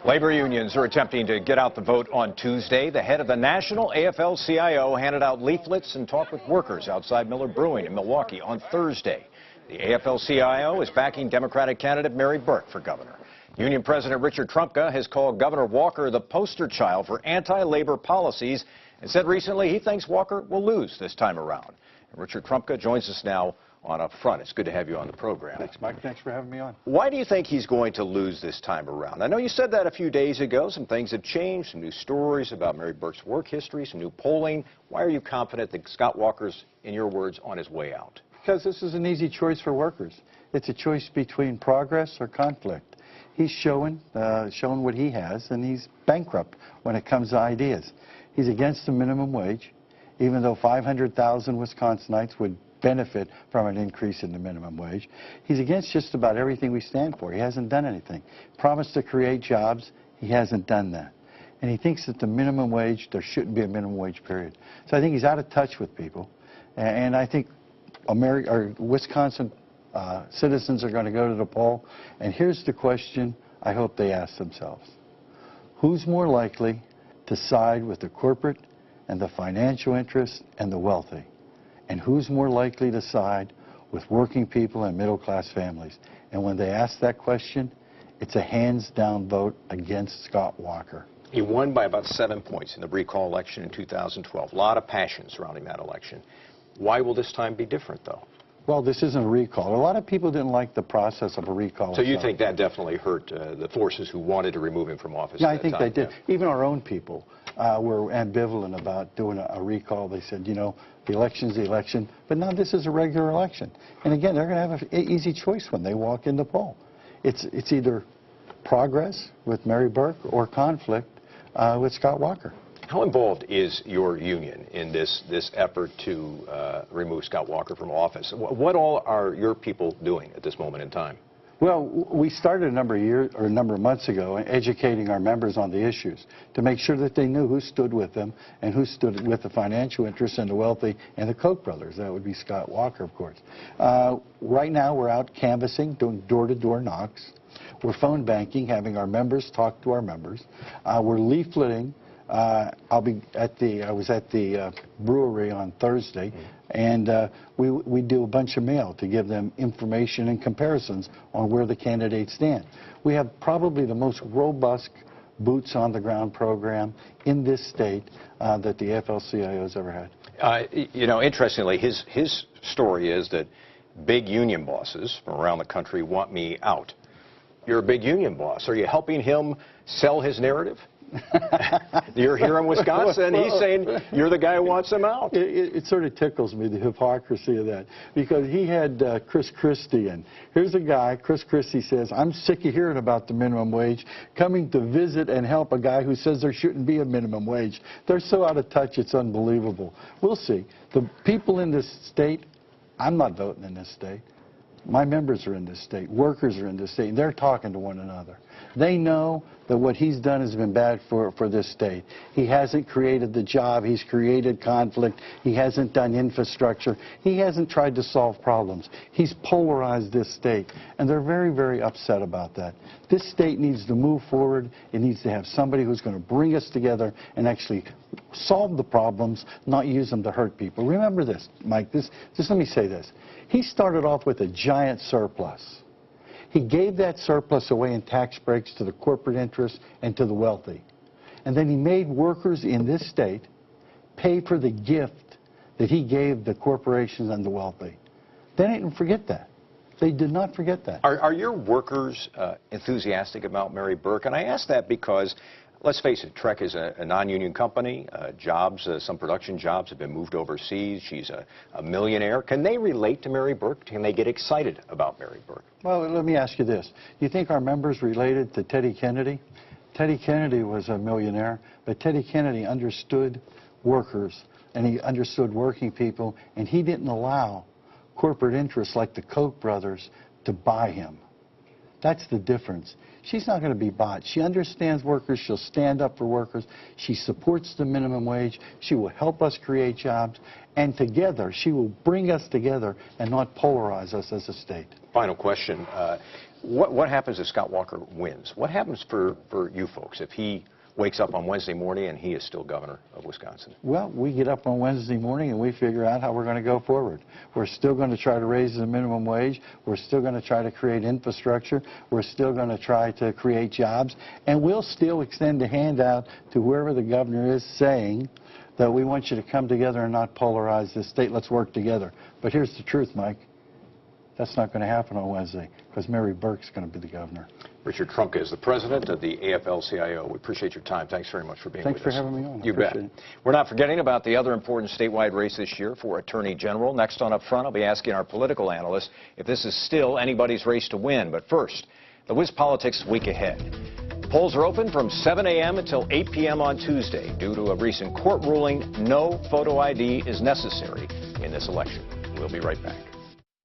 Labor unions are attempting to get out the vote on Tuesday. The head of the National AFL-CIO handed out leaflets and talked with workers outside Miller Brewing in Milwaukee on Thursday. The AFL-CIO is backing Democratic candidate Mary Burke for governor. Union President Richard Trumka has called Governor Walker the poster child for anti-labor policies and said recently he thinks Walker will lose this time around. And Richard Trumka joins us now on Up Front. It's good to have you on the program. Thanks, Mike. Thanks for having me on. Why do you think he's going to lose this time around? I know you said that a few days ago. Some things have changed, some new stories about Mary Burke's work history, some new polling. Why are you confident that Scott Walker's, in your words, on his way out? Because this is an easy choice for workers. It's a choice between progress or conflict. He's shown what he has, and he's bankrupt when it comes to ideas. He's against the minimum wage, even though 500,000 Wisconsinites would benefit from an increase in the minimum wage. He's against just about everything we stand for. He hasn't done anything. Promised to create jobs. He hasn't done that. And he thinks that the minimum wage, there shouldn't be a minimum wage period. So I think he's out of touch with people. And I think Wisconsin citizens are going to go to the poll. And here's the question I hope they ask themselves. Who's more likely to side with the corporate and the financial interests and the wealthy? And who's more likely to side with working people and middle-class families? And when they ask that question, it's a hands-down vote against Scott Walker. He won by about 7 points in the recall election in 2012. A lot of passion surrounding that election. Why will this time be different, though? Well, this isn't a recall. A lot of people didn't like the process of a recall. So you think that definitely hurt the forces who wanted to remove him from office? Yeah, I think they did. Yeah. Even our own people were ambivalent about doing a recall. They said, you know, the election's the election, but now this is a regular election. And again, they're going to have an easy choice when they walk in the poll. It's either progress with Mary Burke or conflict with Scott Walker. How involved is your union in this effort to remove Scott Walker from office? What all are your people doing at this moment in time? Well, we started a number of months ago educating our members on the issues to make sure that they knew who stood with them and who stood with the financial interests and the wealthy and the Koch brothers. That would be Scott Walker, of course. Right now, we're out canvassing, doing door-to-door knocks. We're phone banking, having our members talk to our members. We're leafleting. I was at the brewery on Thursday, and we do a bunch of mail to give them information and comparisons on where the candidates stand. We have probably the most robust boots-on-the-ground program in this state that the AFL-CIO has ever had. You know, interestingly, his story is that big union bosses from around the country want me out. You're a big union boss. Are you helping him sell his narrative? You're here in Wisconsin, and he's saying you're the guy who wants him out. It sort of tickles me, the hypocrisy of that, because he had Chris Christie in. Here's a guy, Chris Christie says, I'm sick of hearing about the minimum wage, coming to visit and help a guy who says there shouldn't be a minimum wage. They're so out of touch, it's unbelievable. We'll see. The people in this state, I'm not voting in this state. My members are in this state. Workers are in this state. They're talking to one another. They know that what he's done has been bad for this state. He hasn't created the job. He's created conflict. He hasn't done infrastructure. He hasn't tried to solve problems. He's polarized this state, and they're very, very upset about that. This state needs to move forward. It needs to have somebody who's going to bring us together and actually solve the problems, not use them to hurt people. Remember this, Mike, just let me say this. He started off with a giant surplus. He gave that surplus away in tax breaks to the corporate interests and to the wealthy. And then he made workers in this state pay for the gift that he gave the corporations and the wealthy. They didn't forget that. They did not forget that. Are your workers enthusiastic about Mary Burke? And I ask that because, let's face it, Trek is a non-union company. Jobs, some production jobs have been moved overseas. She's a millionaire. Can they relate to Mary Burke? Can they get excited about Mary Burke? Well, let me ask you this. Do you think our members related to Teddy Kennedy? Teddy Kennedy was a millionaire, but Teddy Kennedy understood workers, and he understood working people, and he didn't allow corporate interests like the Koch brothers to buy him. That's the difference. She's not going to be bought. She understands workers. She'll stand up for workers. She supports the minimum wage. She will help us create jobs. And together, she will bring us together and not polarize us as a state. Final question. What happens if Scott Walker wins? What happens for you folks if he wakes up on Wednesday morning and he is still governor of Wisconsin? Well, we get up on Wednesday morning and we figure out how we're going to go forward. We're still going to try to raise the minimum wage. We're still going to try to create infrastructure. We're still going to try to create jobs. And we'll still extend a handout to whoever the governor is, saying that we want you to come together and not polarize this state. Let's work together. But here's the truth, Mike. That's not going to happen on Wednesday, because Mary Burke's going to be the governor. Richard Trumka is the president of the AFL-CIO. We appreciate your time. Thanks very much for being with us. Thanks for having me on. You bet. We're not forgetting about the other important statewide race this year for Attorney General. Next on Up Front, I'll be asking our political analyst if this is still anybody's race to win. But first, the WisPolitics week ahead. Polls are open from 7 a.m. until 8 p.m. on Tuesday. Due to a recent court ruling, no photo ID is necessary in this election. We'll be right back.